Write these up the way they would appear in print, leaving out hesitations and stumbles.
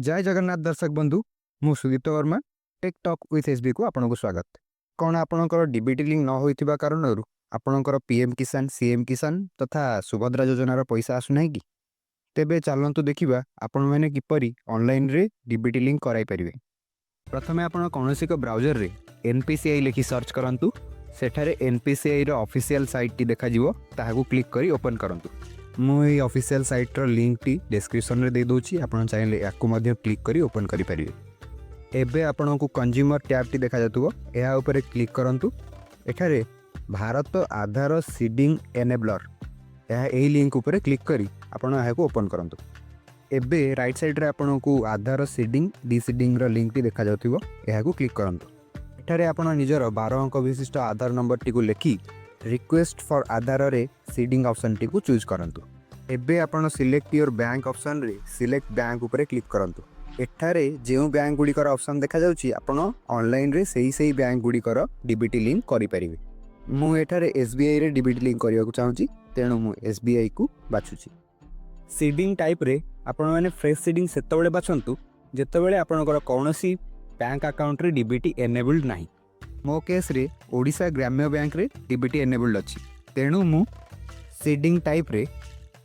जय जगन्नाथ दर्शक बंधु मु Sudipta Verma tech talk with SB को आपनको स्वागत। कौन आपणकर डीबीटी लिंक न होइथिबा कारणरू आपणकर पीएम किसान सीएम किसान तथा सुभद्रा योजनार पैसा आसुना कि तेबे चलंतु देखिबा आपण माने किपरि ऑनलाइन रे डीबीटी लिंक कराई परिवे। प्रथमे आपण कौनसी को ब्राउजर रे एनपीसीआई लिखि सर्च करंतु। सेठारे एनपीसीआई रो ऑफिशियल साइट टी देखा जिवो, ताहाकू क्लिक करी ओपन करंतु। मुझे ऑफिशियल साइट रो लिंक टी डिस्क्रिप्शन रे दे दोची, आपण चाहिले याकू मध्ये क्लिक करी ओपन करि परिवे। एबे आपण को कंज्यूमर टैब टी देखा जातुबो, एहा ऊपर क्लिक करंतु। एठारे भारत आधार सीडिंग एनेबलर एहा एही लिंक ऊपर क्लिक करी आपण एहाकू ओपन करंतु। एबे राइट साइड रे आपण को आधार सीडिंग डीसीडिंग रो लिंक टी देखा जातुबो, एहाकू क्लिक करंतु। एठारे आपण निजर 12 अंक विशिष्ट आधार नंबर टी को लेखि रिक्वेस्ट फॉर आधार रे सीडिंग ऑप्शन टी को चूज करंतु। एबे आपण सिलेक्ट योर बैंक ऑप्शन रे सिलेक्ट बैंक ऊपर क्लिक करंतु। एठारे जेउ बैंक गुडी कर ऑप्शन देखा जाउची, आपण ऑनलाइन रे सेही बैंक गुडी कर डीबीटी लिंक करि परिबे। मु एठारे एसबीआई रे डीबीटी लिंक करिया को चाहूची, तेणु मु एसबीआई को बाछुची। सीडिंग टाइप रे आपण माने फ्रेश सीडिंग सेतबेले बाछंतु जेतबेले आपणकर कोनोसी बैंक अकाउंट रे डीबीटी एनेबल्ड नाही। मो केस रे ओडिशा ग्राम्य बैंक रे डीबीटी एनेबल्ड अछि, तेणु मु सीडिंग टाइप रे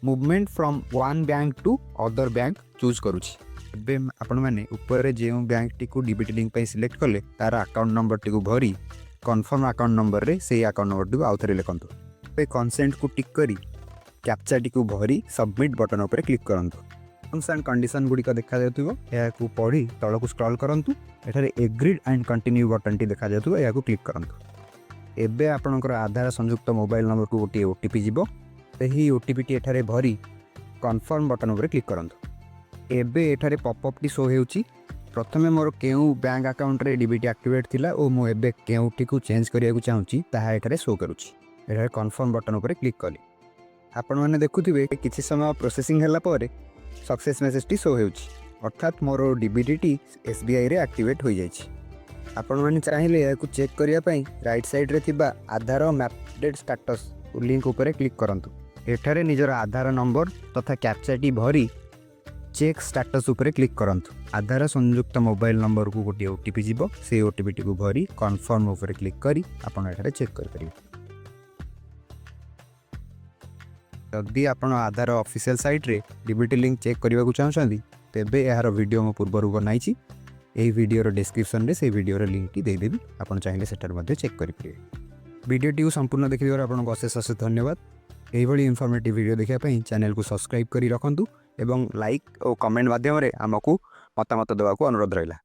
movement from one bank to other bank choose करूछि। एबे आपण माने ऊपर रे जेउ बैंक टी को डीबीटी लिंक पे सिलेक्ट करले तार अकाउंट नंबर टी को भरी कन्फर्म अकाउंट नंबर रे सेही अकाउंट नंबर टी को आउथरे लेखंतु। पे कंसेंट को टिक करी कैप्चा टी को भरी सबमिट बटन ऊपर क्लिक करंतु। टर्म्स एंड कंडीशन गुडी का देखा जाउथिबो, एहा को पढी तळ को स्क्रॉल करंतु। एठारे एग्रीड एंड कंटिन्यू बटन टी देखा जाउथिबो, एहा को क्लिक करंतु। एबे आपणकर आधार संयुक्त मोबाइल नंबर को गोटे ओटीपी जिवो, एही ओटीपी टी एठारे भरी कन्फर्म बटन ऊपर क्लिक करंतु। एबे एठारे पॉपअप टी शो हेउची। प्रथमे मोर केउ बैंक अकाउंट रे डीबीटी एक्टिवेट थिला ओ मो एबे केउटी को चेंज करिया को चाहूची, ताहा एठारे शो करूची। एठारे कन्फर्म बटन ऊपर क्लिक कली आपण माने देखुथिबे किछि समय प्रोसेसिंग हला परे सक्सेस मेसेज टी शो हेउची, अर्थात मोर डीबीटी टी एसबीआई रे एक्टिवेट हो जायछि। आपण माने चाहिले याकू चेक करिया पई राइट साइड रे थिबा आधार मैपडेट स्टेटस लिंक ऊपर क्लिक करंतु। एठारे निजर आधार नंबर तथा कैप्चा टी भरी चेक स्टेटस ऊपर क्लिक करंतु। आधार संयुक्त मोबाइल नंबर को गोटे ओटीपी जिवो, से ओटीपी टी को भरी कन्फर्म ऊपर क्लिक करी आपण एठारे चेक कर परिबे। जदि आपण आधार ऑफिशियल साइट रे डीबीटी लिंक चेक करबा को चाहछंदी, तेबे एहार वीडियो मो पूर्वरु बनाइछि। एही वीडियो रो डिस्क्रिप्शन रे से वीडियो रो लिंक टी दे देबी, आपण चाहिले सेटर मध्ये चेक करि परिबे। वीडियो टी संपूर्ण देखिबार आपनको अशेष अशेष धन्यवाद। एही भली इन्फॉर्मेटिव वीडियो देखिया पई चैनल को सब्सक्राइब करी रखंतु एवं लाइक और कमेंट माध्यम रे हमकु मतामत देवा को अनुरोध रहिला।